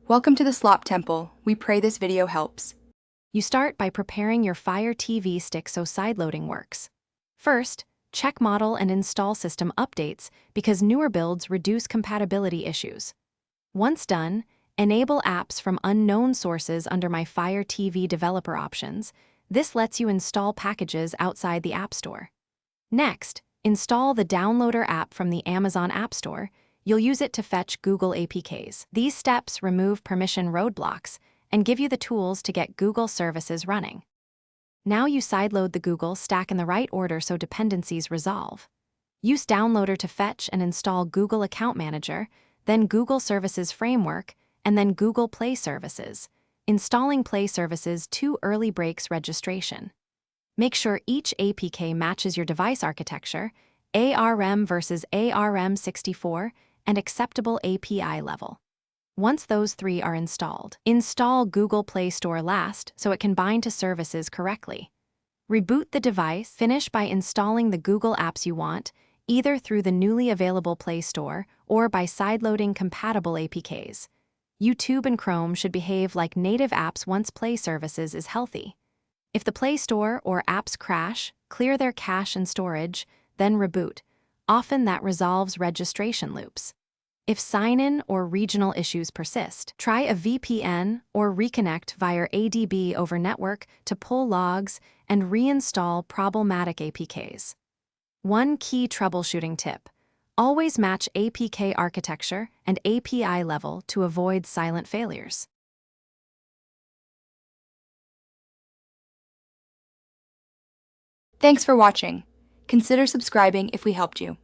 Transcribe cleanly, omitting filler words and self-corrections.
Welcome to the Slop Temple. We pray this video helps. You start by preparing your Fire TV stick so sideloading works. First, check model and install system updates because newer builds reduce compatibility issues. Once done, enable apps from unknown sources under my Fire TV developer options. This lets you install packages outside the App Store. Next, install the Downloader app from the Amazon App Store. You'll use it to fetch Google APKs. These steps remove permission roadblocks and give you the tools to get Google services running. Now you sideload the Google stack in the right order so dependencies resolve. Use Downloader to fetch and install Google Account Manager, then Google Services Framework, and then Google Play Services. Installing Play Services too early breaks registration. Make sure each APK matches your device architecture, ARM versus ARM64, and acceptable API level. Once those three are installed, install Google Play Store last so it can bind to services correctly. Reboot the device, finish by installing the Google apps you want, either through the newly available Play Store or by sideloading compatible APKs. YouTube and Chrome should behave like native apps once Play Services is healthy. If the Play Store or apps crash, clear their cache and storage, then reboot. Often that resolves registration loops. If sign-in or regional issues persist, try a VPN or reconnect via ADB over network to pull logs and reinstall problematic APKs. One key troubleshooting tip: always match APK architecture and API level to avoid silent failures. Thanks for watching. Consider subscribing if we helped you.